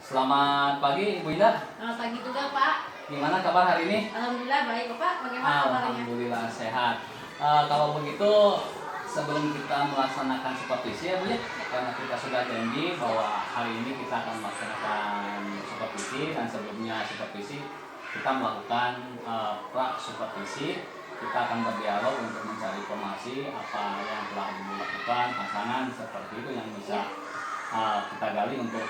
Selamat pagi Ibu Indah. Selamat pagi juga Pak. Gimana kabar hari ini? Alhamdulillah baik Bapak. Bagaimana kabarnya? Alhamdulillah sehat. Kalau begitu sebelum kita melaksanakan supervisi ya Bu ya, karena kita sudah janji bahwa hari ini kita akan melaksanakan supervisi dan sebelumnya supervisi kita melakukan pra supervisi. Kita akan berdialog untuk mencari informasi apa yang telah Ibu lakukan, pasangan seperti itu yang bisa kita gali untuk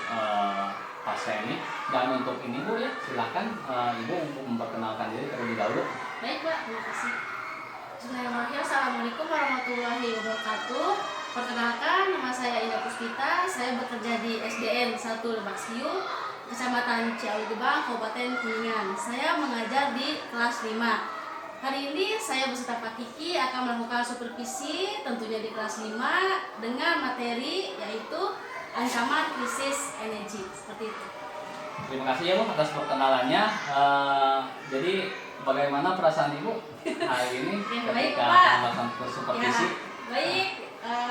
pasien ini. Dan untuk ini Bu ya, silakan Ibu untuk memperkenalkan diri terlebih dahulu. Baik Pak, terima kasih. Bismillahirrahmanirrahim. Assalamualaikum warahmatullahi wabarakatuh. Perkenalkan, nama saya Indah Puspita. Saya bekerja di SDN 1 Lebak Siu, Kecamatan Ciawi Gebang, Kabupaten Kuningan. Saya mengajar di kelas 5. Hari ini saya beserta Pak Kiki akan melakukan supervisi tentunya di kelas 5 dengan materi yaitu ancaman krisis energi, seperti itu. Terima kasih ya Bu atas perkenalannya. Jadi bagaimana perasaan Ibu hari ini ketika melakukan supervisi? Ya, baik,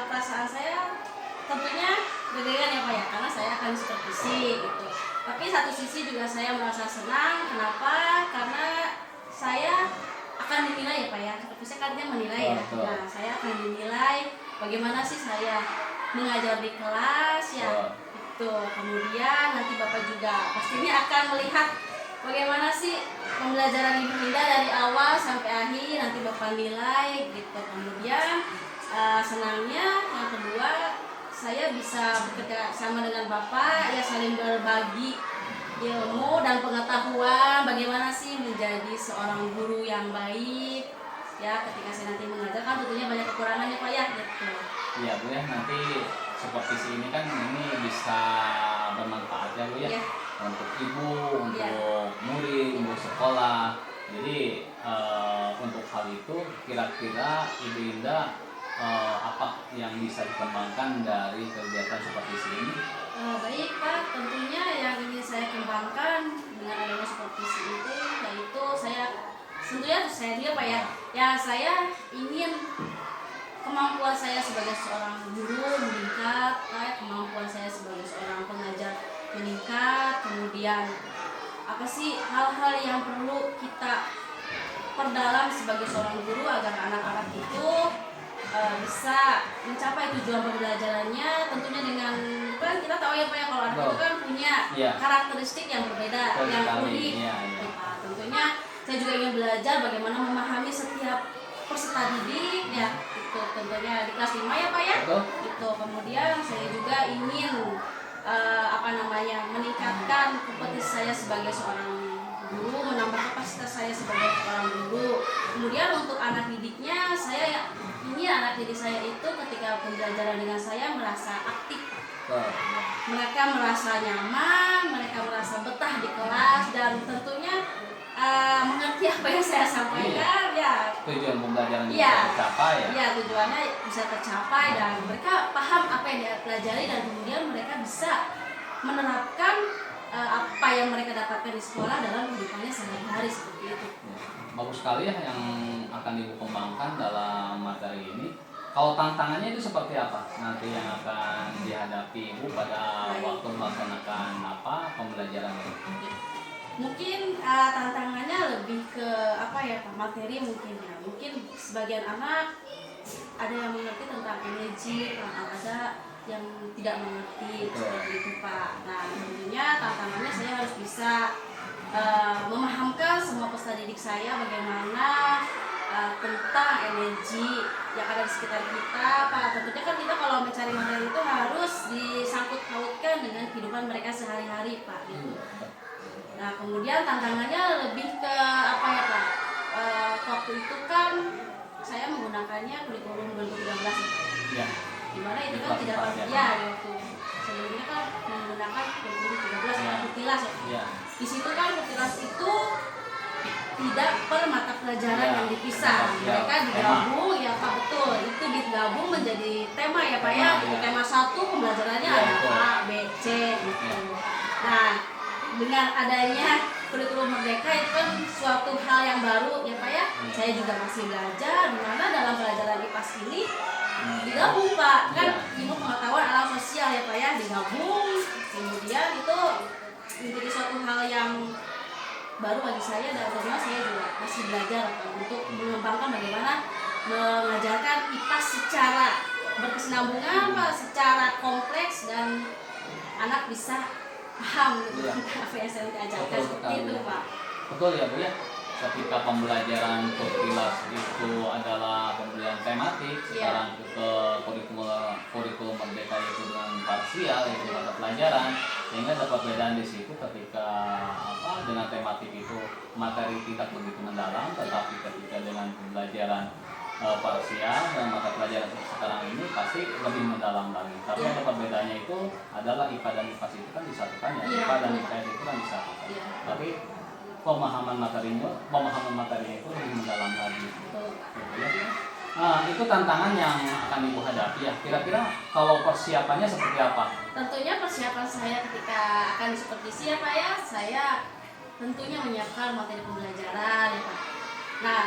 perasaan saya tentunya deg-degan ya Pak ya, karena saya akan supervisi gitu. Tapi satu sisi juga saya merasa senang. Kenapa? Karena saya akan dinilai ya Pak ya, supervisi kan dia menilai ya. Nah, saya akan dinilai bagaimana sih saya mengajar di kelas ya. Itu kemudian nanti Bapak juga pastinya akan melihat bagaimana sih pembelajaran Ibu Indah dari awal sampai akhir, nanti Bapak nilai gitu. Kemudian senangnya yang kedua saya bisa bekerja sama dengan Bapak ya, saling berbagi ilmu dan pengetahuan bagaimana sih menjadi seorang guru yang baik ya. Ketika saya nanti mengajar kan tentunya banyak kekurangannya Pak ya gitu. Iya Bu ya, nanti supervisi ini kan ini bisa bermanfaat ya Bu ya, untuk Ibu, untuk murid, untuk sekolah. Jadi untuk hal itu kira-kira Ibu Indah apa yang bisa dikembangkan dari kegiatan supervisi ini? Baik Pak, tentunya yang ingin saya kembangkan dengan adanya supervisi itu yaitu saya dia Pak ya saya ingin kemampuan saya sebagai seorang guru meningkat, kemampuan saya sebagai seorang pengajar meningkat. Kemudian apa sih hal-hal yang perlu kita perdalam sebagai seorang guru agar anak-anak itu bisa mencapai tujuan pembelajarannya, tentunya dengan kan kita tahu ya Pak ya, kalau anak itu kan punya karakteristik yang berbeda, yang unik. Tentunya saya juga ingin belajar bagaimana memahami setiap peserta didik ya, itu tentunya di kelas 5 ya Pak ya. Itu kemudian saya juga ingin meningkatkan kompetensi saya sebagai seorang guru, menambah kapasitas saya sebagai seorang guru. Kemudian untuk anak didiknya, saya ingin anak didik saya itu ketika pembelajaran dengan saya merasa aktif. Mereka merasa nyaman, mereka merasa betah di kelas dan tentunya mengerti apa yang saya sampaikan ya. Tujuan pembelajaran bisa tercapai ya. Iya, tujuannya bisa tercapai dan mereka paham apa yang dia pelajari dan kemudian mereka bisa menerapkan apa yang mereka dapatkan di sekolah dalam kehidupannya sehari-hari, seperti itu. Bagus sekali ya yang akan Ibu kembangkan dalam materi ini. Kalau tantangannya itu seperti apa nanti yang akan dihadapi Ibu pada waktu melaksanakan pembelajaran ini? Mungkin tantangannya lebih ke materi mungkin ya. Mungkin sebagian anak ada yang mengerti tentang energi, ada yang tidak mengerti seperti itu Pak. Nah tentunya tantangannya saya harus bisa memahamkan semua peserta didik saya bagaimana tentang energi yang ada di sekitar kita Pak. Tentunya kan kita kalau mencari materi itu harus disangkut pautkan dengan kehidupan mereka sehari-hari Pak gitu. Nah kemudian tantangannya lebih ke Pak, waktu itu kan saya menggunakannya kurikulum 2013 ya. Dimana itu kan tidak ya waktu sebelumnya kan menggunakan kurikulum 13 ya, Kutilas ya. Di situ kan Kutilas itu tidak per mata pelajaran yang dipisah, mereka digabung ya Pak, betul itu digabung menjadi tema ya Pak ya. Tema 1 pembelajarannya ada A, B, C gitu. Nah dengan adanya kurikulum Merdeka itu kan suatu hal yang baru ya Pak ya. Saya juga masih belajar dimana dalam pelajaran IPAS ini digabung Pak, kan ilmu pengetahuan alam sosial ya Pak ya, digabung. Kemudian itu menjadi suatu hal yang baru bagi saya, dan tentunya saya juga masih belajar untuk mengembangkan bagaimana mengajarkan IPA secara berkesinambungan, Pak, secara kompleks dan anak bisa paham gitu, apa yang saya ajarkan seperti itu, Pak. Betul ya Bu ya. Ketika pembelajaran kurkilas itu adalah pembelajaran tematik, sekarang ke kurikulum merdeka itu dengan parsial, itu mata pelajaran, sehingga ada perbedaan di situ ketika dengan tematik itu materi tidak begitu mendalam, tetapi ketika dengan pembelajaran parsial dan mata pelajaran sekarang ini pasti lebih mendalam lagi. Tapi ada perbedaannya itu adalah IPA dan IPAS itu kan disatukan ya, IPA dan IPS itu kan disatukan. Tapi pemahaman materinya itu lebih mendalam lagi. Gitu ya. Nah, itu tantangan yang akan Ibu hadapi ya. Kira-kira kalau persiapannya seperti apa? Tentunya persiapan saya ketika akan supervisi ya Pak ya, saya tentunya menyiapkan materi pembelajaran ya Pak. Nah,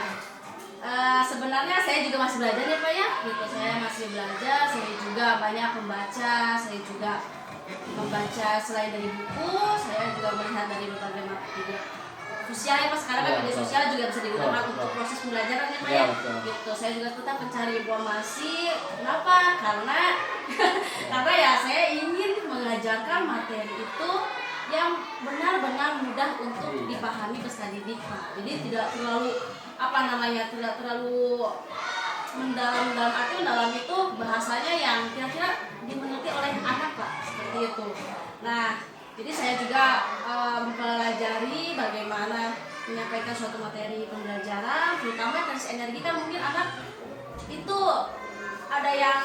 sebenarnya saya juga masih belajar ya Pak ya, gitu. Saya masih belajar, saya juga banyak membaca, saya juga membaca selain dari buku, saya juga melihat dari berbagai media sosial ya Pak. Sekarang kan media sosial juga bisa digunakan untuk proses pembelajaran ya Pak ya, gitu. Saya juga tetap mencari informasi. Kenapa? Karena ya saya ingin mengajarkan materi itu yang benar-benar mudah untuk dipahami peserta didik Pak. Jadi tidak terlalu tidak terlalu mendalam, dalam arti mendalam itu bahasanya yang kira-kira dimengerti oleh anak Pak, seperti itu. Nah, jadi saya juga mempelajari bagaimana menyampaikan suatu materi pembelajaran, terutama dari energi kan mungkin anak itu ada yang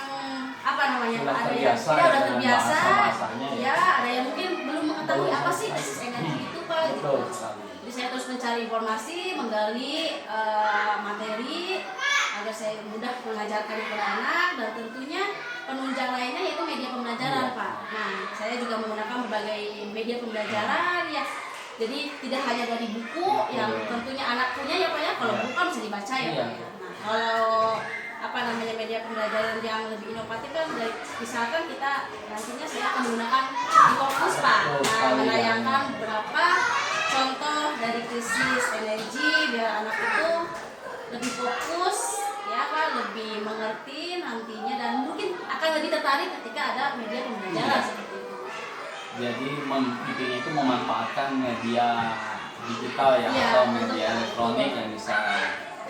ada yang udah terbiasa, ya ada yang mungkin belum mengetahui apa sih krisis energi itu Pak, gitu. Jadi saya terus mencari informasi, menggali materi agar saya mudah mengajarkan kepada anak, dan tentunya penunjang lainnya yaitu media pembelajaran Pak. Nah, saya juga menggunakan berbagai media pembelajaran ya. Jadi tidak hanya dari buku yang tentunya anak punya ya Pak ya, kalau buku kan bisa dibaca ya Pak. Nah, kalau media pembelajaran yang lebih inovatif kan misalkan kita nantinya saya akan menggunakan e-fokus Pak. Nah, menayangkan beberapa contoh dari krisis energi biar anak itu lebih fokus ya Pak, lebih mengerti nantinya, dan mungkin akan lebih tertarik ketika ada media pembelajaran seperti itu. Jadi intinya itu memanfaatkan media digital ya, atau media elektronik yang bisa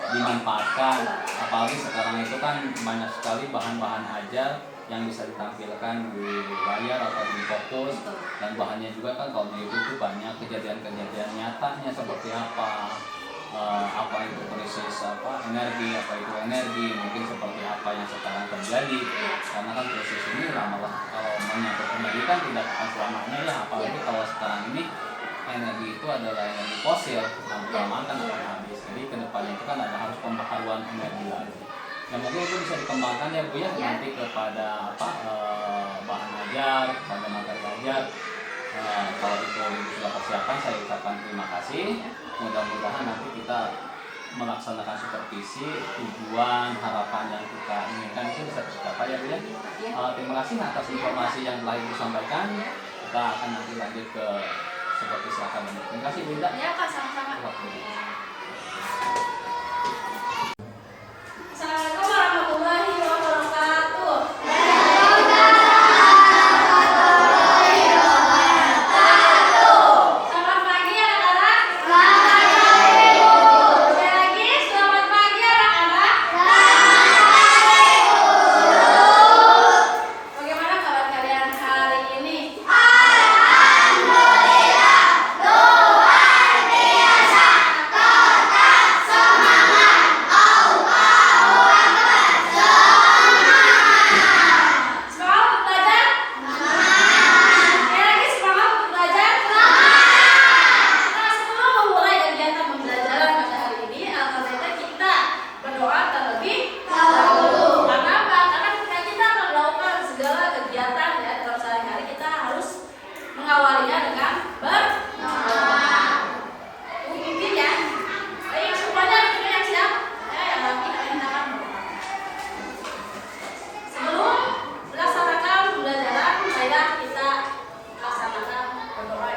dimanfaatkan. Apalagi sekarang itu kan banyak sekali bahan-bahan ajar yang bisa ditampilkan di layar atau di fokus, dan bahannya juga kan kalau di YouTube banyak kejadian-kejadian nyatanya seperti apa itu krisis energi, mungkin seperti apa yang sekarang terjadi. Karena kan krisis ini lama-lama kalau menyangkut energi kan tidak akan selamanya ya, apalagi kalau sekarang ini energi itu adalah energi fosil yang lama kan akan habis. Jadi kedepannya itu kan harus pembaharuan energi lagi. Ya mungkin itu bisa dikembangkan ya Bu ya, nanti kepada bahan ajar, pada materi ajar. Kalau itu sudah persiapan, saya ucapkan terima kasih. Mudah-mudahan nanti kita melaksanakan supervisi, tujuan, harapan yang kita inginkan itu bisa tercapai ya Bu ya. Terima kasih atas informasi yang telah Ibu sampaikan. Kita akan nanti lanjut ke supervisi akademik. Terima kasih Bu Ida. Ya Pak, sama-sama. Assalamualaikum warahmatullahi wabarakatuh. Selamat pagi anak-anak. Sekali lagi, selamat pagi anak-anak. Bagaimana kabar kalian hari ini? Semangat untuk belajar? Sekali lagi, semangat untuk belajar? Nah, sebelum memulai kegiatan pembelajaran pada hari ini, alhamdulillah kita berdoa terlebih dahulu. Karena apa? Karena ketika kita melakukan segala kegiatan ya dalam sehari-hari, kita harus mengawalinya dengan berdoa. Mungkin ya. Baik, semuanya yang siap? Ya, yang rapi, yang tangan berdoa. Sebelum melaksanakan pembelajaran, saya kita laksanakan berdoa.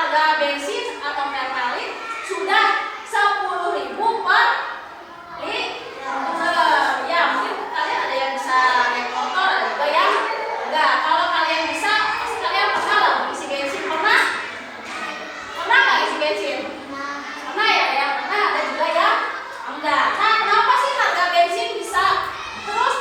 harga bensin atau pertalite sudah 10.000 per liter. Ya mungkin kalian ada yang bisa naik motor, ada juga yang enggak. Kalau kalian bisa, pasti kalian pernah lah isi bensin. Pernah nggak isi bensin? Pernah ya, yang pernah, ada juga yang enggak. Nah, kenapa sih harga bensin bisa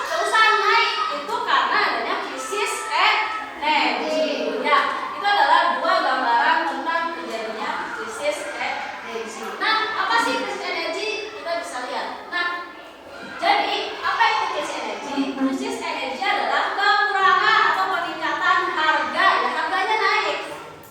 terusan naik? Itu karena adanya krisis energi. Ya, itu adalah dua gambaran tentang terjadinya krisis energi. Nah, apa sih krisis energi? Kita bisa lihat. Nah, jadi apa itu krisis energi? Krisis energi adalah kekurangan atau peningkatan harga, ya harganya naik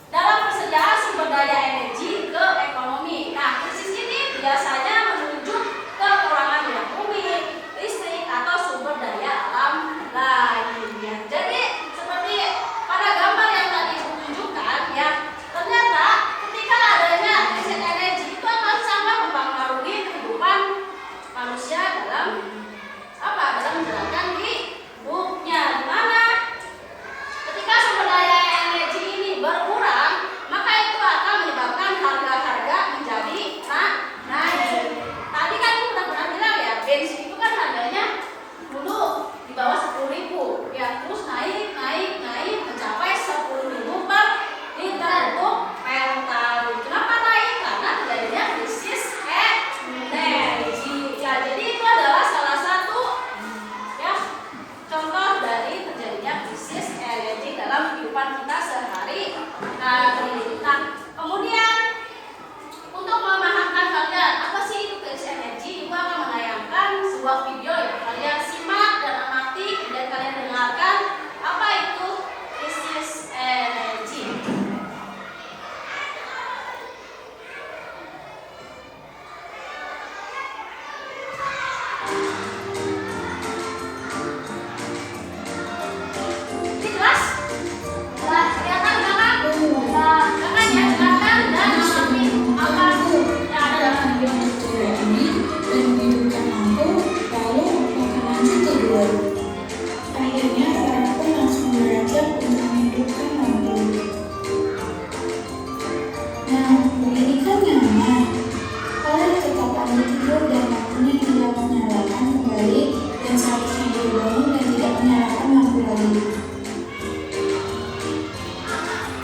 dalam persediaan sumber daya energi ke ekonomi. Nah, krisis ini biasanya menunjuk kekurangan minyak bumi, listrik, atau sumber daya alam lainnya. Jadi seperti pada gambar yang tadi Ibu tunjukkan, ya ternyata ketika adanya krisis energi itu akan sangat mempengaruhi kehidupan manusia dalam menjalankan hidupnya. Di mana ketika sumber daya energi ini berkurang, maka itu akan menyebabkan harga-harga menjadi naik. Tadi kan Ibu udah pernah bilang ya, bensin itu kan harganya dulu di bawah 10.000, ya terus naik mencapai 10.000 per liter untuk pertalite. Kenapa naik? Karena terjadinya krisis energi. Ya, jadi itu adalah salah satu ya contoh dari terjadinya krisis energi dalam kehidupan kita sehari-hari. Nah, kemudian untuk memahamkan kalian apa sih itu krisis energi, Ibu akan menayangkan sebuah video ya. Kalian simak dan amati dan kalian dengarkan apa itu krisis energi. Ini jelas? Jelas, kelihatan nggak kan? Jangan ya, dengarkan dan amati apa yang ada dalam video ini. Dan menghidupkan lampu, lalu maka lanjut tidur. Akhirnya Farah pun langsung beranjak untuk menghidupkan lampu. Nah, begini kan nyaman. Farah tetap lanjut tidur dan lampunya tidak menyalakan kembali dan seharusnya dia bangun dan tidak menyalakan lampu lagi.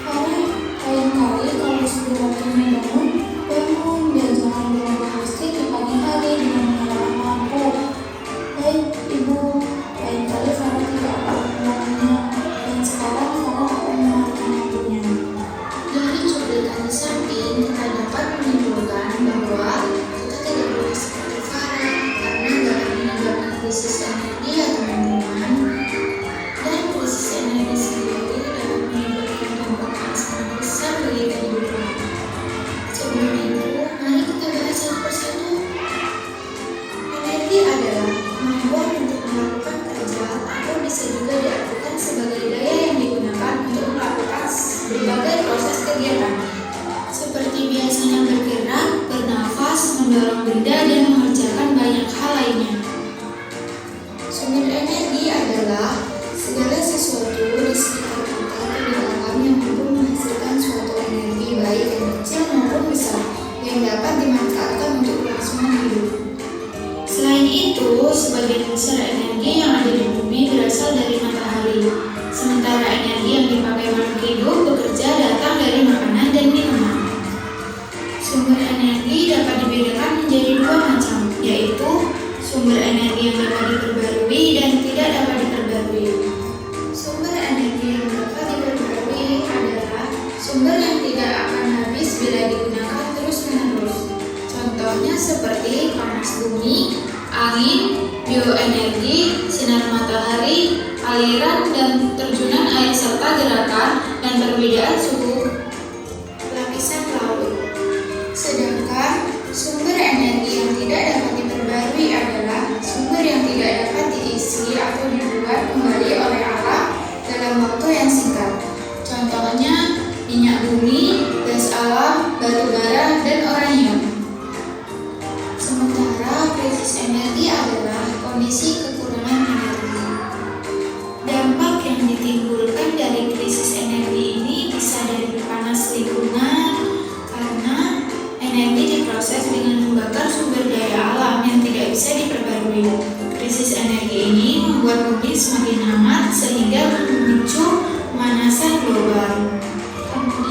Farah lain kali kalau sudah waktunya bangun dan jangan berubah listrik di pagi hari dengan menyalakan lampu. Hei ibu, lain kali Farah tidak akan melakukannya dan sekarang Farah akan menyalakan lampunya. Dari cuplikan di samping, kita dapat menyimpulkan bahwa kita tidak boleh seperti Farah karena dapat menyebabkan krisis energi ya teman-teman. Dan krisis energi sendiri dapat menyebabkan dampak yang sangat besar bagi kehidupan. Sebelum itu, mari kita bahas satu persatu. Energi adalah kemampuan untuk melakukan kerja atau bisa juga diartikan sebagai daya yang digunakan untuk melakukan berbagai proses kegiatan seperti biasanya bergerak, bernafas, mendorong benda, dan mengerjakan banyak hal lainnya. Sumber energi adalah segala sesuatu di sekitar kita atau di alam yang mampu menghasilkan suatu energi baik yang kecil maupun besar yang dapat dimanfaatkan untuk kelangsungan hidup. Selain itu, sebagian besar energi yang ada di bumi berasal dari matahari, sementara energi yang dipakai makhluk hidup bekerja datang dari makanan dan minuman. Sumber energi dapat dibedakan menjadi dua macam, yaitu sumber energi yang dapat diperbarui dan tidak dapat diperbarui. Sumber energi yang dapat diperbarui adalah sumber yang tidak akan habis bila digunakan terus-menerus. Contohnya seperti panas bumi, angin, bioenergi, sinar matahari, aliran dan terjunan air serta gerakan dan perbedaan suhu lapisan laut. Sedangkan sumber energi yang tidak dapat diperbarui adalah sumber yang tidak dapat diisi atau dibuat kembali oleh alam dalam waktu yang singkat. Contohnya minyak bumi, gas alam, batu bara, dan uranium. Sementara krisis energi adalah kondisi kekurangan energi. Dampak yang ditimbulkan dari krisis energi ini bisa dari panas lingkungan,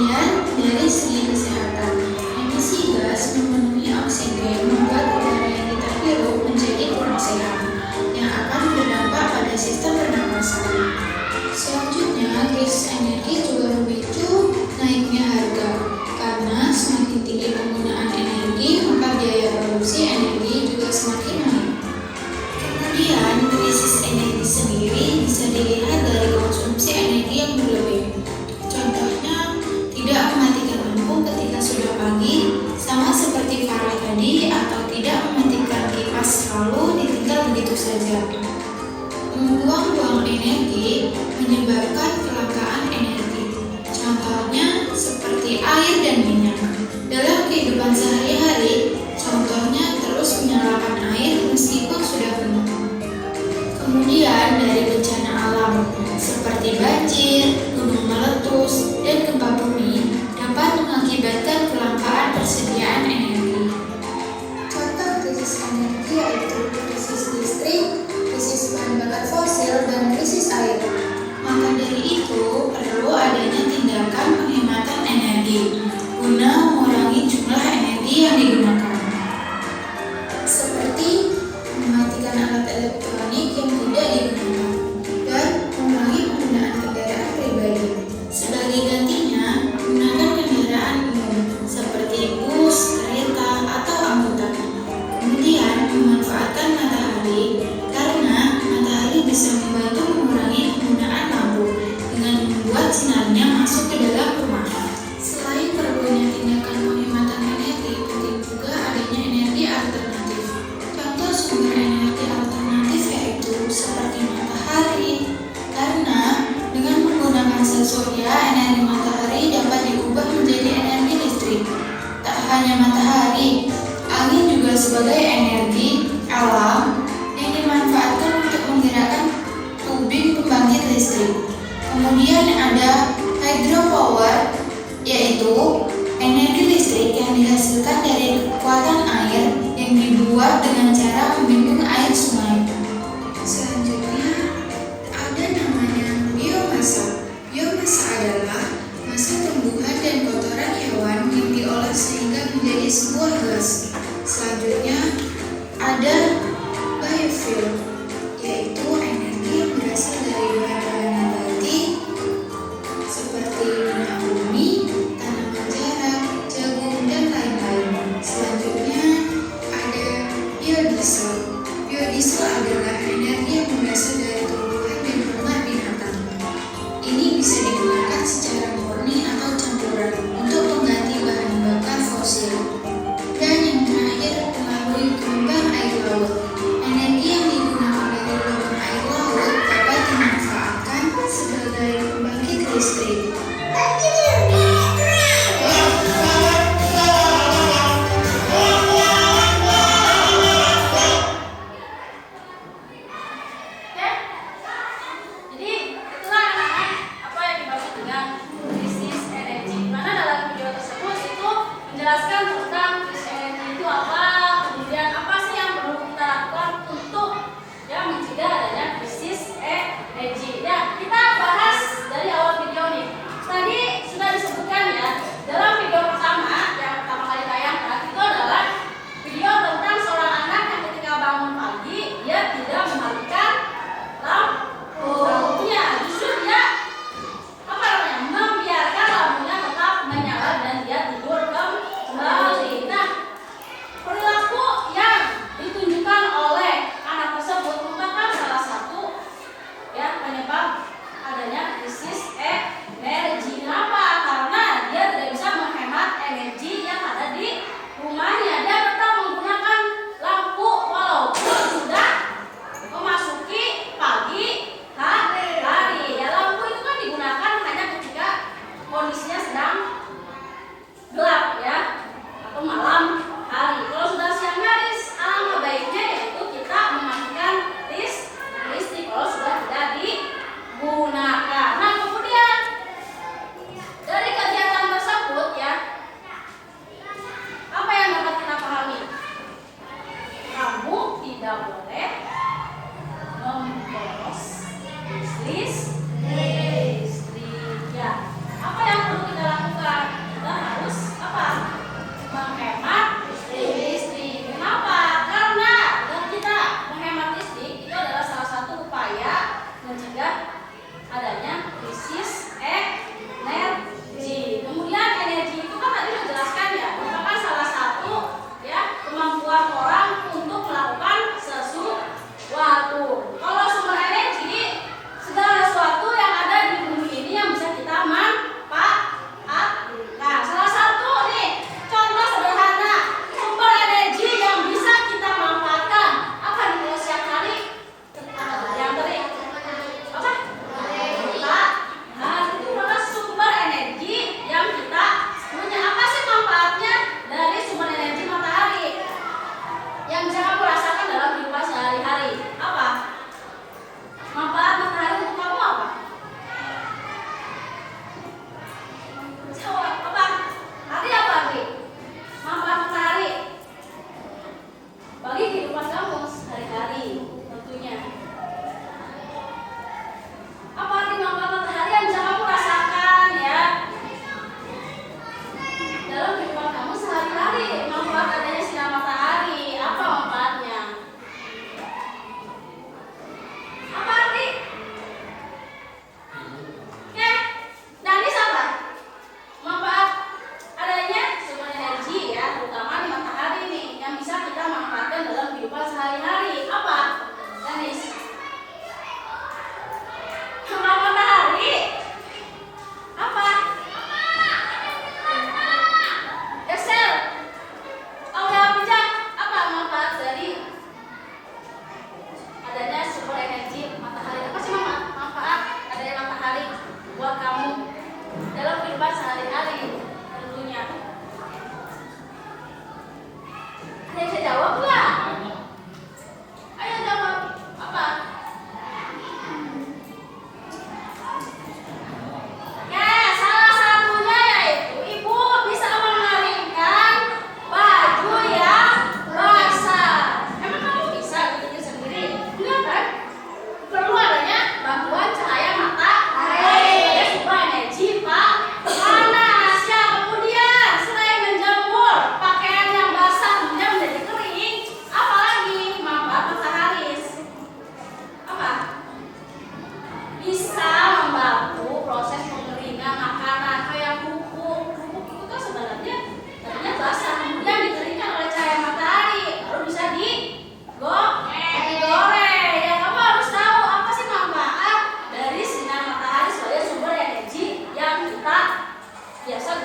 Kemudian dari segi kesehatan, emisi gas memenuhi oksigen membuat udara yang kita hirup menjadi kurang sehat, yang akan berdampak pada sistem pernapasan. Selanjutnya, krisis energi juga memicu naiknya harga, karena semakin tinggi penggunaan energi, maka biaya produksi energi juga semakin naik. Kemudian, krisis energi sendiri bisa dilihat dari konsumsi energi yang berlebih. Contohnya, tidak mematikan lampu ketika sudah pagi, sama seperti Farah tadi, atau tidak mematikan kipas lalu ditinggal begitu saja. Membuang-buang energi menyebabkan kelangkaan energi. Contohnya seperti air dan minyak. Dalam kehidupan sehari-hari, contohnya terus menyalakan air meskipun sudah penuh. Kemudian dari bencana alam seperti banjir, gunung meletus, dan gempa bumi dapat mengakibatkan kelangkaan persediaan energi. Contoh krisis energi yaitu krisis listrik, krisis bahan bakar fosil, dan krisis air. Maka dari itu perlu adanya tindakan penghematan energi guna mengurangi jumlah energi yang digunakan. Seperti mematikan alat elektronik yang tidak digunakan dan mengurangi penggunaan kendaraan pribadi. Sebagai gantinya, gunakan kendaraan umum seperti bus, kereta, atau angkutan. Kemudian memanfaatkan matahari karena matahari bisa membantu mengurangi penggunaan lampu dengan membuat sinarnya masuk ke dalam rumah. Selain perlunya tindakan penghematan energi, penting juga adanya energi alternatif. Contoh sumber energi alternatif yaitu seperti matahari, karena dengan menggunakan sel surya, energi matahari dapat diubah menjadi energi listrik. Tak hanya matahari, angin juga sebagai energi alam yang dimanfaatkan untuk menggerakkan tubing pembangkit listrik. Kemudian ada hydropower, yaitu energi listrik yang dihasilkan dari kekuatan air yang dibuat dengan cara membendung air sungai. Selanjutnya ada namanya biomasa. Biomasa adalah massa tumbuhan dan kotoran hewan yang diolah sehingga menjadi sebuah gas. Selanjutnya ada biofuel, yaitu energi yang berasal dari bahan-bahan nabati seperti minyak bumi, tanaman jarak, jagung, dan lain-lain. Selanjutnya ada biodiesel. Biodiesel adalah energi yang berasal dari tumbuhan dan lemak binatang. Ini bisa digunakan secara murni atau campuran untuk mengganti bahan bakar fosil. Dan yang terakhir melalui gelombang air laut. Energi yang digunakan dari gelombang air laut dapat dimanfaatkan sebagai pembangkit listrik. Jadi itulah anak-anak apa yang dimaksud dengan krisis energi. Mana dalam video tersebut itu menjelaskan tentang krisis energi itu apa, kemudian apa sih yang perlu kita lakukan untuk mencegah adanya krisis energi. Ya, kita bahas dari awal video nih. Tadi sudah disebutkan ya dalam video pertama yang pertama kali tayangkan itu adalah video tentang seorang anak yang ketika bangun pagi dia tidak mematikan lampunya, justru dia membiarkan lampunya tetap menyala dan dia tidur kembali. Nah, perilaku yang ditunjukkan oleh anak tersebut merupakan salah satu penyebab adanya krisis energi. Kenapa? Karena dia tidak bisa menghemat energi yang ada di rumahnya. Dia tetap menggunakan lampu walaupun sudah memasuki pagi hari. Ya, lampu itu kan digunakan hanya ketika kondisinya sedang gelap ya, atau malam hari. Kalau sudah siang hari, alangkah baiknya yaitu kita mematikan listrik kalau sudah tidak digunakan. Nah, kemudian dari kegiatan tersebut ya, apa yang dapat kita pahami? Kamu tidak boleh memboros listrik ya. Apa yang perlu kita lakukan?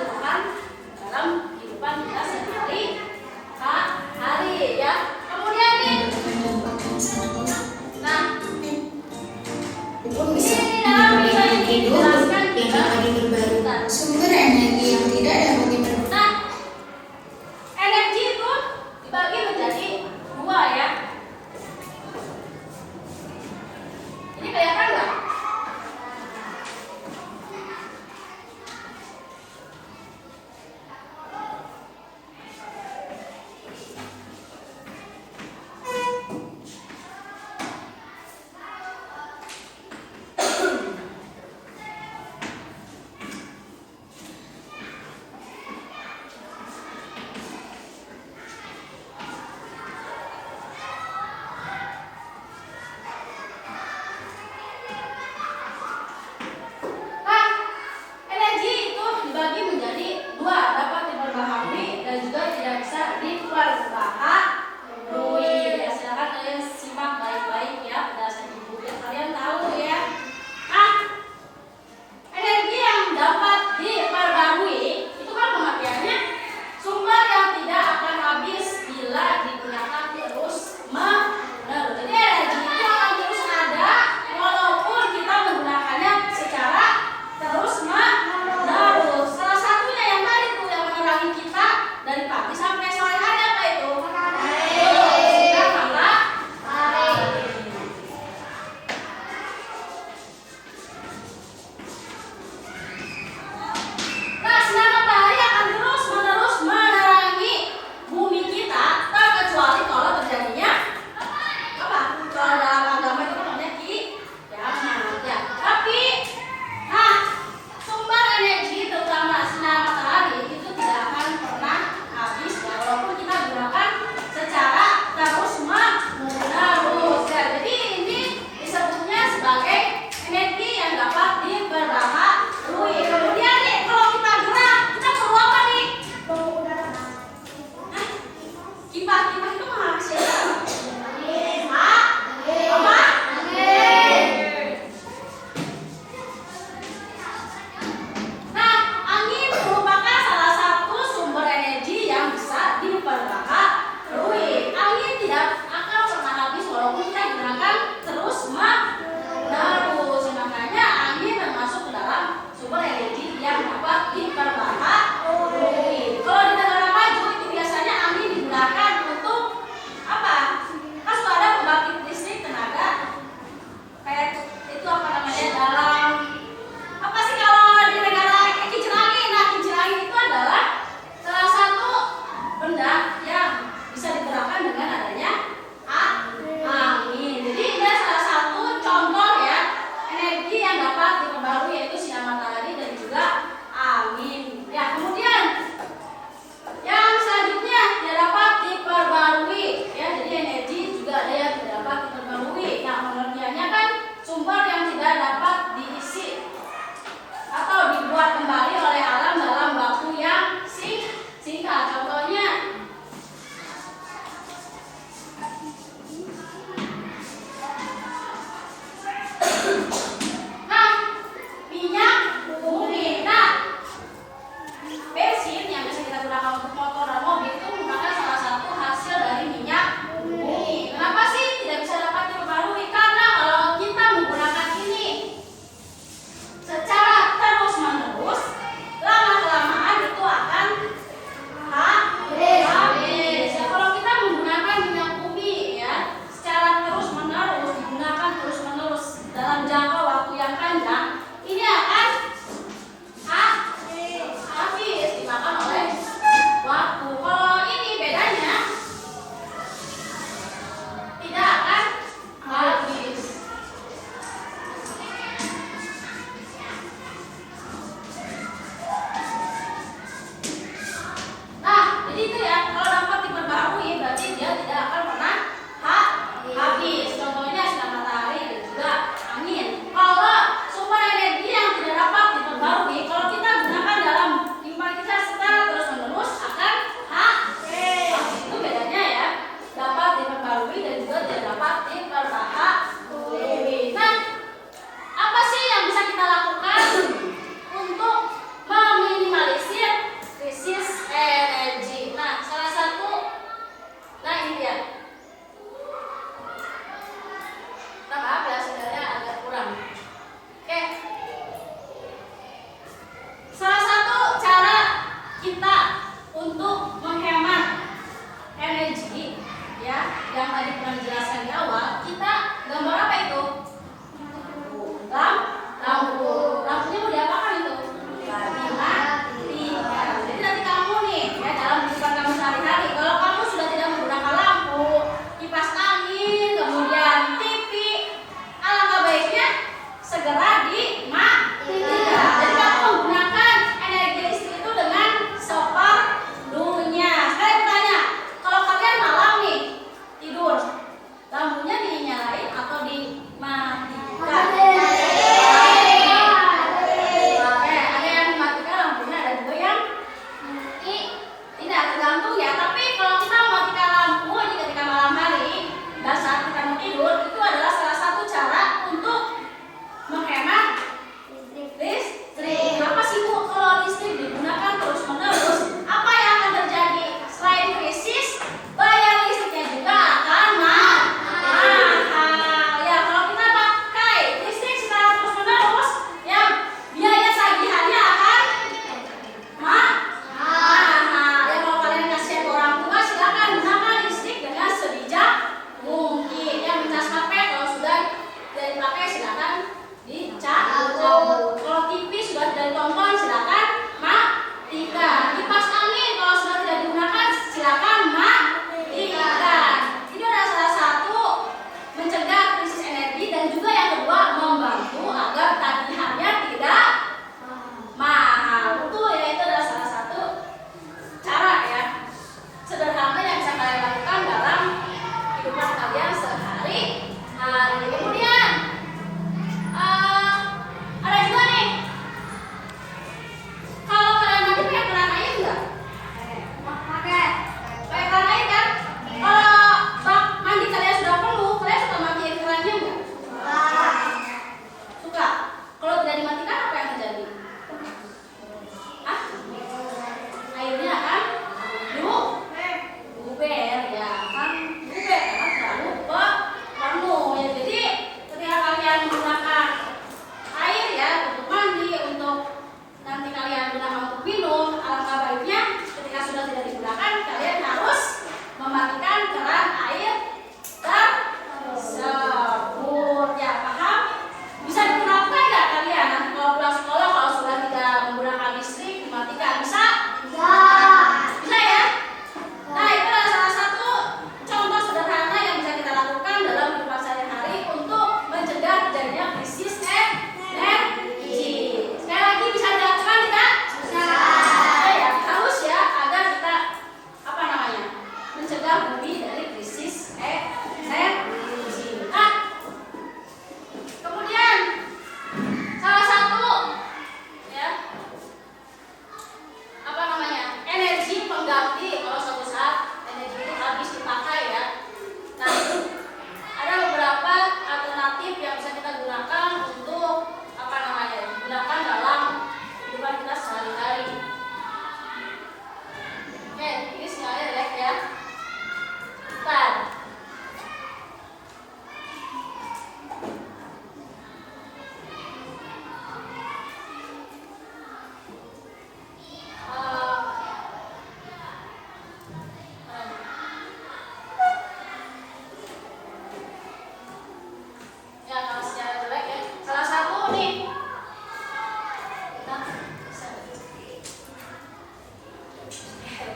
lakukan dalam kehidupan kita sehari-hari ya. Kemudian nih, nah Pun bisa ini dalam bisa hidup dijelaskan yang kita. dapat terbaru. Sumber energi yang tidak dapat diperlukan. Nah, energi itu dibagi menjadi dua ya. Ini kelihatan nggak?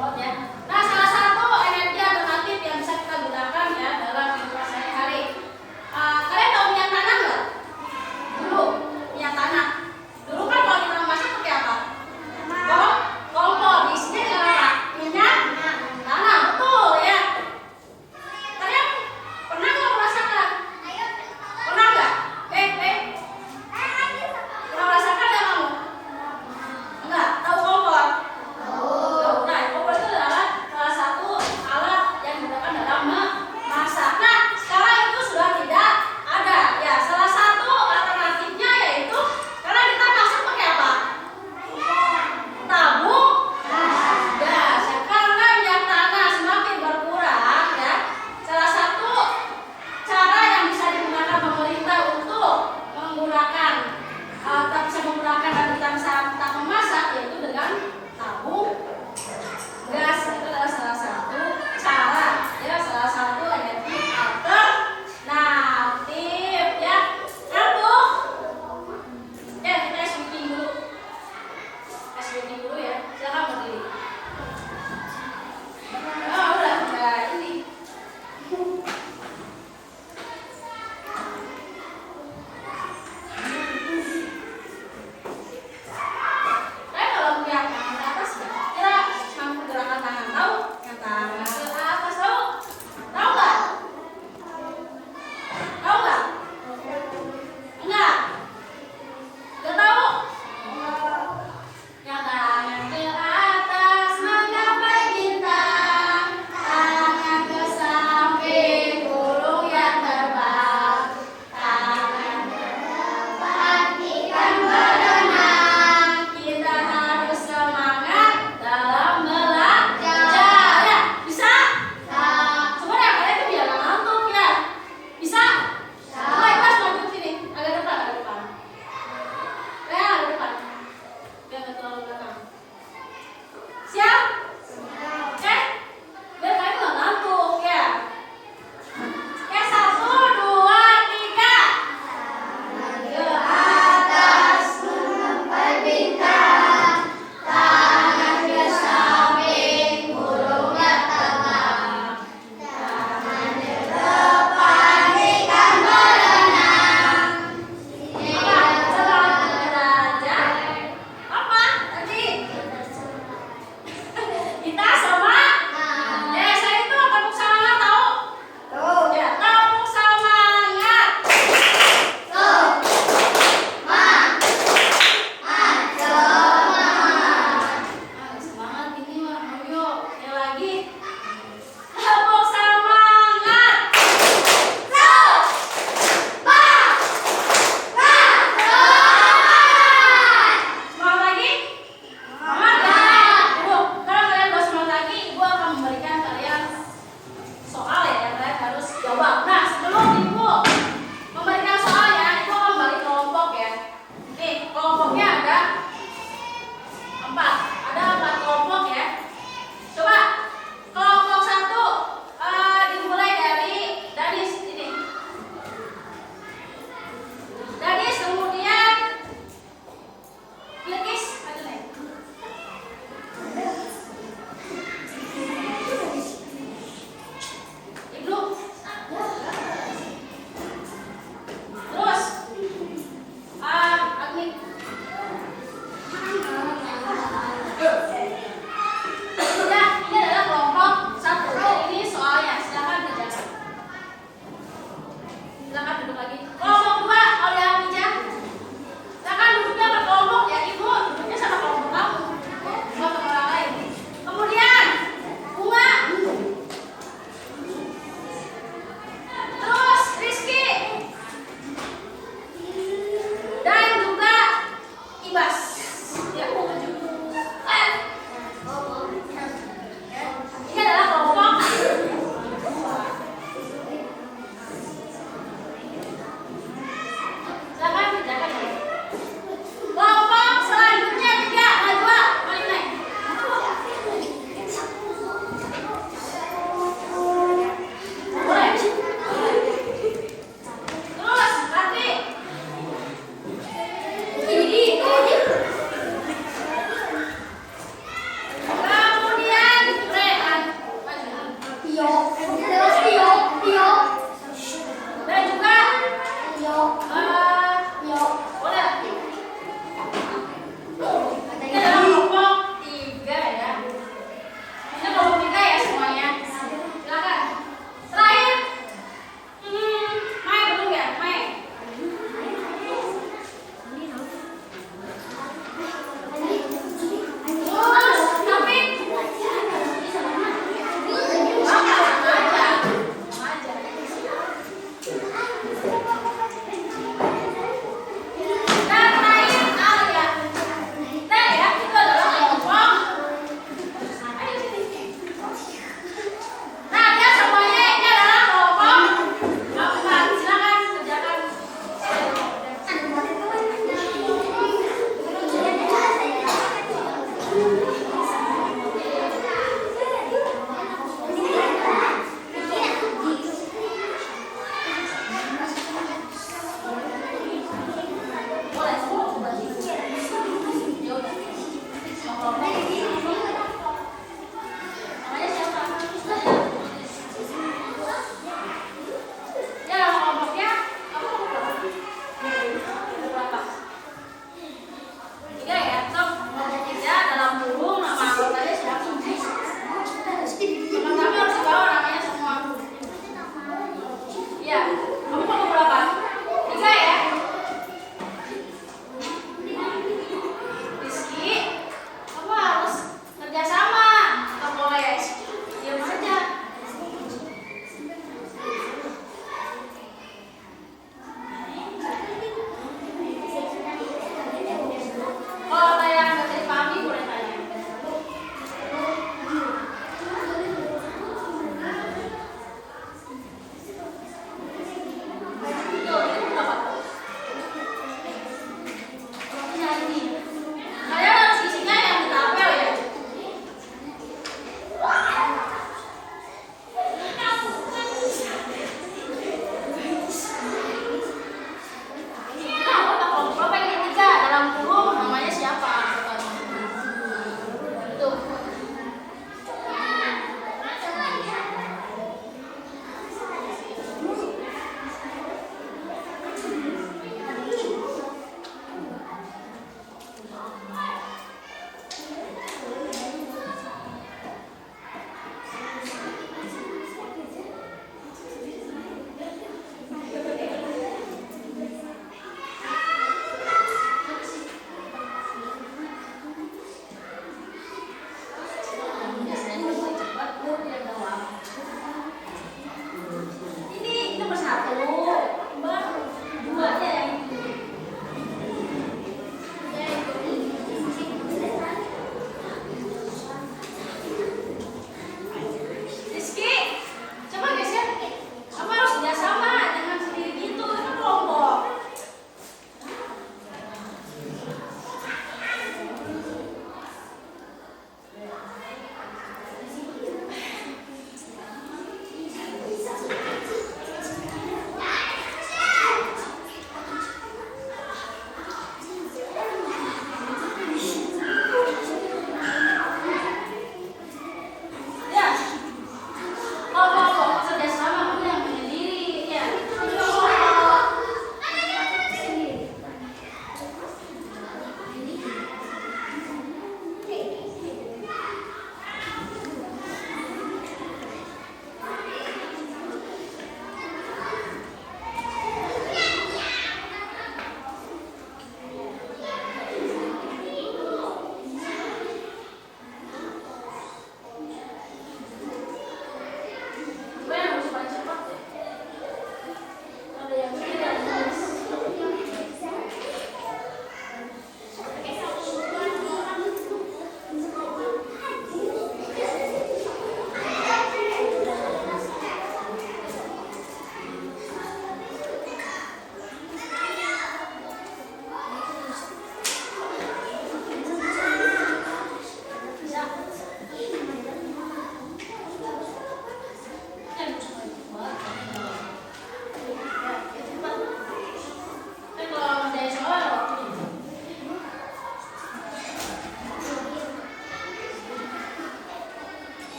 repot ya. Nah, salah satu energi alternatif yang bisa kita gunakan ya dalam kehidupan sehari-hari. Kalian tahu minyak tanah nggak? Dulu minyak tanah. Dulu kan kalau kita masak pakai apa? Kompor. Isinya dengan apa? Minyak tanah. Betul ya. Kalian pernah nggak merasakan? Pernah nggak? Pernah merasakan nggak kamu? Enggak. Tahu kompor? Tahu. Nah, kompor itu adalah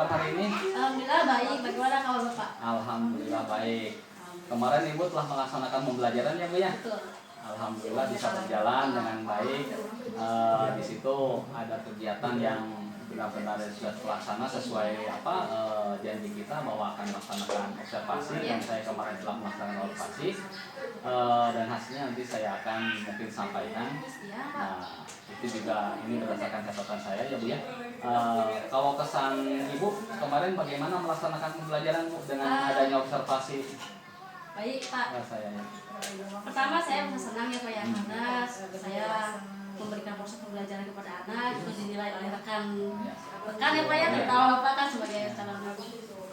kabar hari ini? Alhamdulillah baik. Bagaimana kabar Bapak? Alhamdulillah baik. Kemarin Ibu telah melaksanakan pembelajaran ya Bu ya? Betul. Alhamdulillah bisa berjalan dengan baik. Di situ ada kegiatan yang benar-benar sudah terlaksana sesuai janji kita bahwa akan melaksanakan observasi dan saya kemarin telah melaksanakan observasi dan hasilnya nanti saya akan mungkin sampaikan. Iya Pak. Nah itu juga ini berdasarkan catatan saya ya Bu ya. Kalau kesan Ibu kemarin bagaimana melaksanakan pembelajaran Bu dengan adanya observasi? Baik Pak. Saya ya. Pertama saya merasa senang ya Pak ya, karena saya memberikan proses pembelajaran kepada anak itu dinilai oleh rekan ya Pak ya, terutama Bapak kan sebagai calon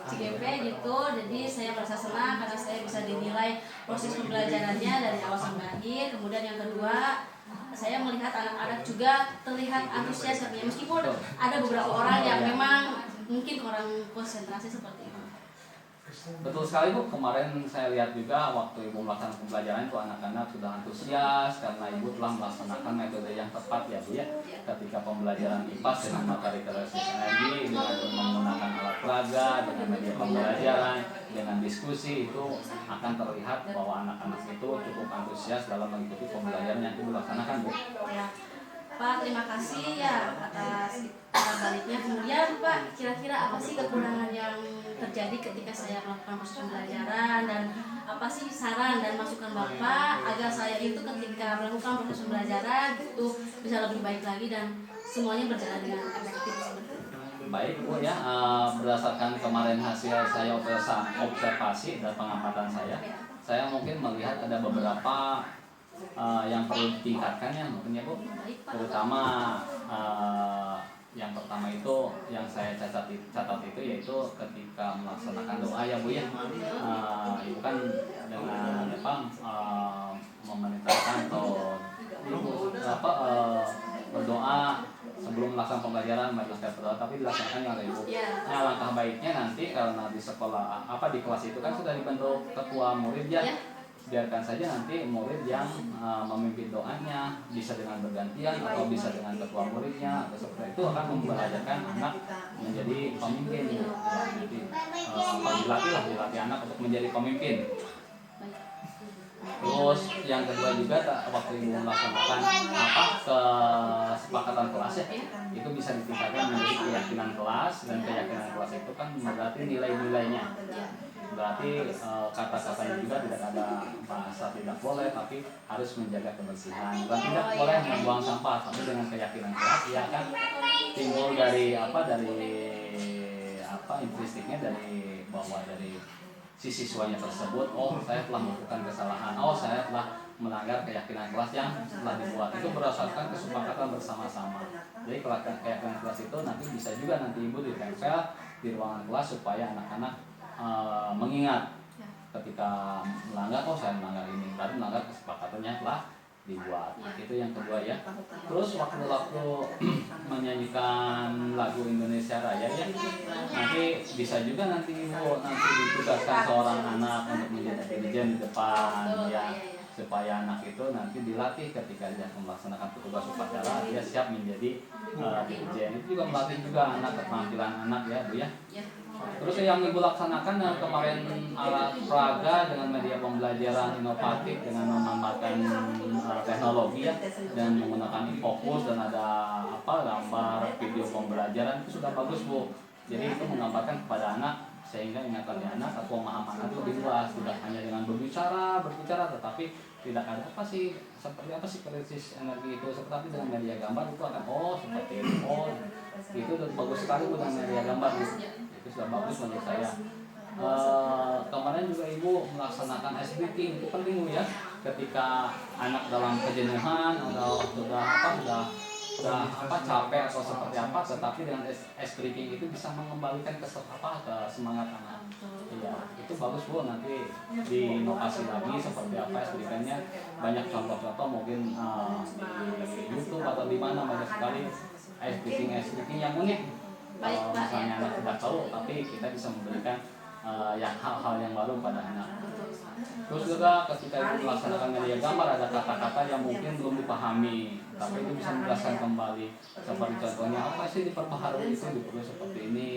CGP gitu. Jadi saya merasa senang karena saya bisa dinilai proses pembelajarannya dari awal sampai akhir. Kemudian yang kedua, saya melihat anak-anak juga terlihat antusias ya, meskipun ada beberapa orang yang memang mungkin kurang konsentrasi seperti itu. Betul sekali Bu, kemarin saya lihat juga waktu Ibu melaksanakan pembelajaran itu anak-anak sudah antusias karena Ibu telah melaksanakan metode yang tepat ya Bu ya. Ketika pembelajaran IPAS dengan materi teoresis energi, dengan menggunakan alat peraga, dengan media pembelajaran, dengan diskusi itu akan terlihat bahwa anak-anak itu cukup antusias dalam mengikuti pembelajaran yang Ibu laksanakan Bu. Ya. Pak, terima kasih ya atas baliknya. Kemudian Pak, kira-kira apa sih kekurangan yang terjadi ketika saya melakukan proses pembelajaran dan apa sih saran dan masukan Bapak agar saya itu ketika melakukan proses pembelajaran itu bisa lebih baik lagi dan semuanya berjalan dengan efektif seperti itu. Baik Bu ya, berdasarkan kemarin hasil saya observasi dan pengamatan saya mungkin melihat ada beberapa yang perlu ditingkatkan ya mungkin ya Bu. Terutama yang pertama itu yang saya catat itu yaitu ketika melaksanakan doa ya Bu ya. Ibu kan dengan memerintahkan atau berdoa sebelum melaksanakan pembelajaran berdoa tapi dilaksanakan yang Ibu. Nah langkah baiknya nanti karena di sekolah di kelas itu kan sudah dibentuk ketua murid ya. Biarkan saja nanti murid yang memimpin doanya bisa dengan bergantian atau bisa dengan ketua muridnya atau seperti itu akan membahayakan anak menjadi pemimpin ya, jadi dilatih anak untuk menjadi pemimpin. Terus yang kedua juga waktu Ibu melaksanakan kesepakatan kelas ya itu bisa ditingkatkan menjadi keyakinan kelas dan keyakinan kelas itu kan berarti nilai-nilainya. Berarti kata-katanya juga tidak ada bahasa tidak boleh tapi harus menjaga kebersihan dan tidak boleh membuang sampah tapi dengan keyakinan keras ia akan timbul dari intrinstiknya dari bahwa dari si siswanya tersebut saya telah melakukan kesalahan saya telah melanggar keyakinan kelas yang telah dibuat itu berdasarkan kesepakatan bersama-sama. Jadi keyakinan kelas itu nanti bisa juga nanti Ibu ditempel di ruangan kelas supaya anak-anak mengingat ketika melanggar saya melanggar ini berarti melanggar kesepakatannya telah dibuat. Itu yang kedua ya. Terus waktu-waktu menyanyikan lagu Indonesia Raya ya nanti bisa juga nanti Ibu ditugaskan seorang anak untuk menjadi dirijen di depan ya supaya anak itu nanti dilatih ketika dia melaksanakan petugas upacara dia siap menjadi dirijen. Itu juga melatih juga anak keterampilan anak ya Bu ya. Terus yang Ibu laksanakan yang kemarin alat peraga dengan media pembelajaran inovatif dengan memanfaatkan teknologi ya dan menggunakan infokus dan ada gambar video pembelajaran itu sudah bagus Bu. Jadi itu menggambarkan kepada anak sehingga ingatan anak atau pemahaman anak lebih luas, tidak hanya dengan berbicara tetapi tidak ada seperti apa sih krisis energi itu seperti dengan media gambar itu akan seperti itu bagus sekali dengan media gambar itu sudah bagus menurut saya. Kemarin juga Ibu melaksanakan ice breaking itu penting Bu ya ketika anak dalam kejenuhan atau sudah capek atau seperti apa tetapi dengan ice breaking itu bisa mengembalikan ke semangat anak. Iya, itu bagus Bu nanti diinovasi lagi seperti apa ice breaking-nya. Banyak contoh-contoh mungkin di YouTube atau di mana banyak sekali ice breaking yang unik. Misalnya anak tidak tahu tapi kita bisa memberikan hal-hal yang baru pada anak. Terus juga ketika Ibu melaksanakan media gambar ada kata-kata yang mungkin belum dipahami tapi itu bisa menjelaskan kembali seperti contohnya apa sih diperbaharui itu diperlu seperti ini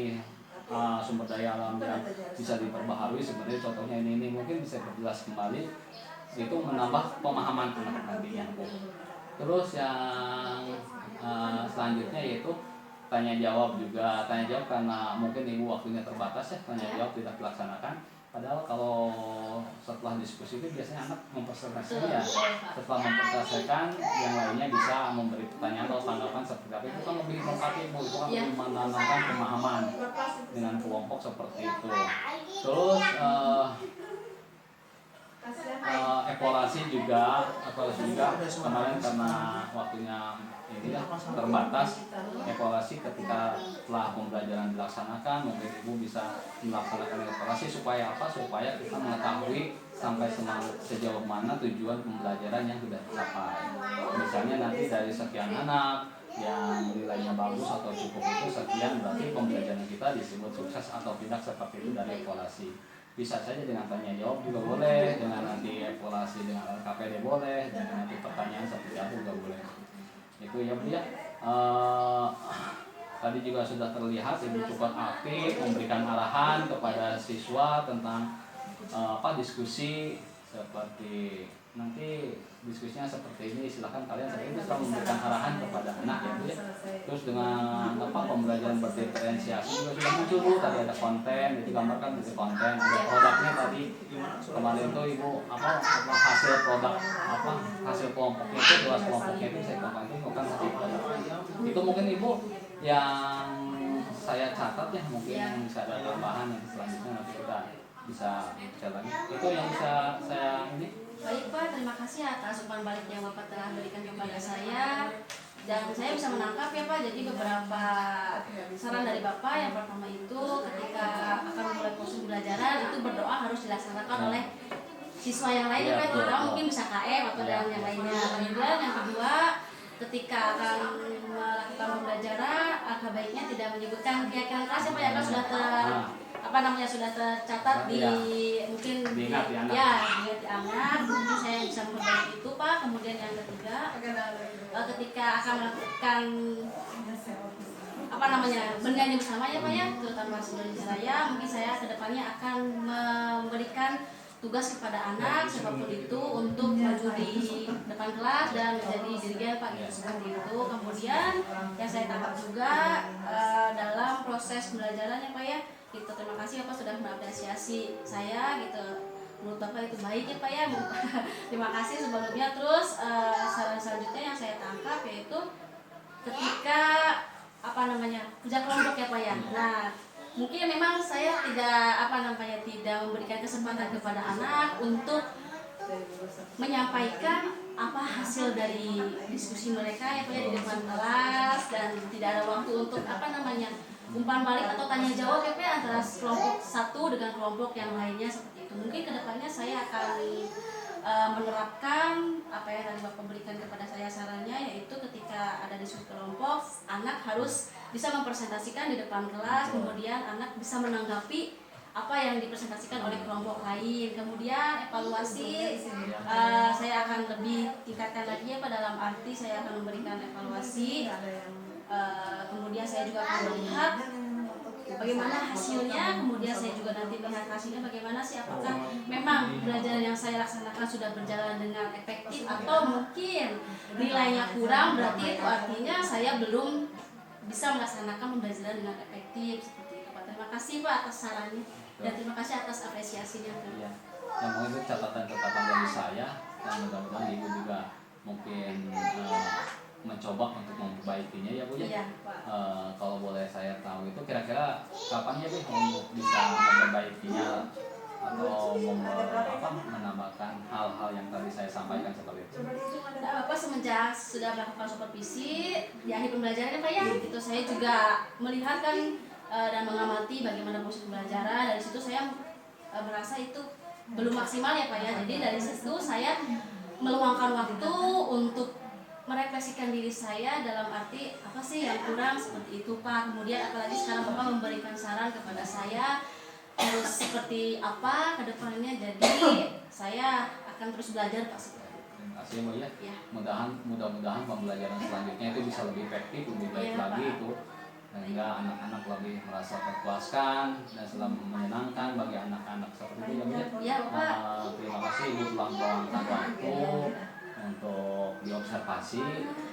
sumber daya alam yang bisa diperbaharui. Sebenarnya contohnya ini mungkin bisa diperjelas kembali, itu menambah pemahaman anak nantinya. Terus yang selanjutnya yaitu tanya jawab juga. Tanya jawab karena mungkin ibu waktunya terbatas ya, tanya jawab tidak dilaksanakan. Padahal kalau setelah diskusi itu biasanya anak memperselesaikan ya. Setelah memperselesaikan, yang lainnya bisa memberi pertanyaan atau tanggapan seperti apa. Itu kan lebih lengkap ibu, itu kan lebih menanamkan pemahaman dengan kelompok seperti itu. Terus evaluasi juga kemarin karena waktunya ini terbatas. Evaluasi ketika setelah pembelajaran dilaksanakan, mungkin ibu bisa melaksanakan evaluasi supaya apa? Supaya kita mengetahui sampai sejauh mana tujuan pembelajaran yang sudah tercapai. Misalnya nanti dari sekian anak yang nilainya bagus atau cukup itu sekian, berarti pembelajaran kita disebut sukses atau tidak, seperti itu dari evaluasi. Bisa saja dengan tanya jawab juga boleh, dengan nanti evaluasi dengan KPD boleh, dengan nanti pertanyaan seperti apa juga boleh. Itu ya Bu ya. Tadi juga sudah terlihat ibu cukup aktif memberikan arahan kepada siswa tentang diskusi, seperti nanti diskusinya seperti ini, silakan kalian seperti itu selalu memberikan arahan kepada anak ya Bu ya. Terus dengan pembelajaran berdiferensiasi juga sudah muncul Bu, tadi ada konten, itu gambarkan dari konten, ada produknya tadi kemarin tuh ibu hasil produk hasil kelompoknya itu, 12 kelompoknya itu saya katakan itu bukan hasil produk. Itu mungkin ibu yang saya catat ya, mungkin bisa ada tambahan yang selanjutnya nanti kita bisa share lagi. Itu yang bisa saya ini. Baik Pak, terima kasih atas umpan balik yang Bapak telah berikan kepada saya. Dan saya bisa menangkap ya Pak, jadi beberapa saran dari Bapak. Yang pertama itu ketika akan memulai proses pembelajaran, itu berdoa harus dilaksanakan oleh siswa yang lainnya Pak. Terutama mungkin bisa KM atau dan yang lainnya. Kemudian yang kedua, ketika akan melakukan pembelajaran, alangkah baiknya tidak menyebutkan keyakinan keras ya Pak, ya kan sudah sudah tercatat di mungkin diingat di anak. Mungkin saya bisa memperbaiki itu Pak. Kemudian yang ketiga, ketika akan melakukan bernyanyi bersama ya Pak ya, terutama sebagai saya, mungkin saya kedepannya akan memberikan tugas kepada anak siapapun itu untuk maju di depan kelas dan menjadi dirigen Pak, gitu, seperti itu. Kemudian yang saya tangkap juga dalam proses pembelajarannya Pak ya, gitu. Terima kasih Bapak sudah mengapresiasi saya gitu. Menurut Bapak itu baik ya Pak ya. Terima kasih sebelumnya. Terus saran selanjutnya yang saya tangkap yaitu ketika kerja kelompok ya Pak ya. Nah, mungkin memang saya tidak memberikan kesempatan kepada anak untuk menyampaikan apa hasil dari diskusi mereka ya Pak ya di depan kelas, dan tidak ada waktu untuk umpan balik atau tanya jawab ya Pak ya, antara kelompok satu dengan kelompok yang lainnya seperti itu. Mungkin kedepannya saya akan menerapkan apa yang tadi Bapak berikan kepada saya sarannya, yaitu ketika ada diskusi kelompok, anak harus bisa mempresentasikan di depan kelas, kemudian anak bisa menanggapi apa yang dipresentasikan oleh kelompok lain. Kemudian evaluasi saya akan lebih tingkatkan lagi ya Pak, dalam arti saya akan memberikan evaluasi. Kemudian saya juga akan melihat bagaimana hasilnya, kemudian saya juga nanti melihat hasilnya bagaimana sih, apakah memang pembelajaran yang saya laksanakan sudah berjalan dengan efektif atau mungkin nilainya kurang, berarti itu artinya saya belum bisa melaksanakan pembelajaran dengan efektif seperti itu Pak. Terima kasih Pak atas sarannya dan terima kasih atas apresiasinya Pak. Ya, yang mungkin itu catatan-catatan dari saya, dan mudah-mudahan ibu juga mungkin mencoba untuk memperbaikinya ya Bu ya. Iya, Pak. Kalau boleh saya tahu itu kira-kira kapan ya Bu untuk bisa memperbaikinya atau menambahkan hal-hal yang tadi saya sampaikan seperti itu. Nah, Bapak semenjak sudah melakukan supervisi di akhir pembelajaran Pak ya, itu saya juga melihat dan mengamati bagaimana proses pembelajaran. Dari situ saya merasa itu belum maksimal ya Pak ya. Jadi dari situ saya meluangkan waktu untuk merefleksikan diri saya dalam arti apa sih yang kurang seperti itu Pak. Kemudian apalagi sekarang Bapak memberikan saran kepada saya harus seperti apa ke depannya, jadi saya akan terus belajar Pak. Terima kasih Bu ya. Ya. Mudah-mudahan pembelajaran selanjutnya itu bisa lebih efektif, lebih baik Ya, lagi Pak. itu. sehingga anak-anak lebih merasa terpuaskan dan selalu menyenangkan bagi anak-anak seperti itu ya Bu ya. Ya Bapak. Terima kasih Ibu telah meluangkan waktu untuk diobservasi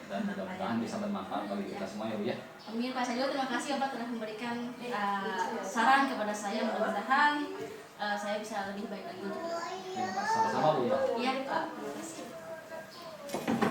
dan mudah-mudahan bisa bermanfaat bagi kita semua ya Bu ya. Amin Pak. Saya juga terima kasih Bapak telah memberikan saran kepada saya. Mudah-mudahan saya bisa lebih baik lagi untuk Terima kasih sama-sama Bu ya. Iya Pak. Terima kasih.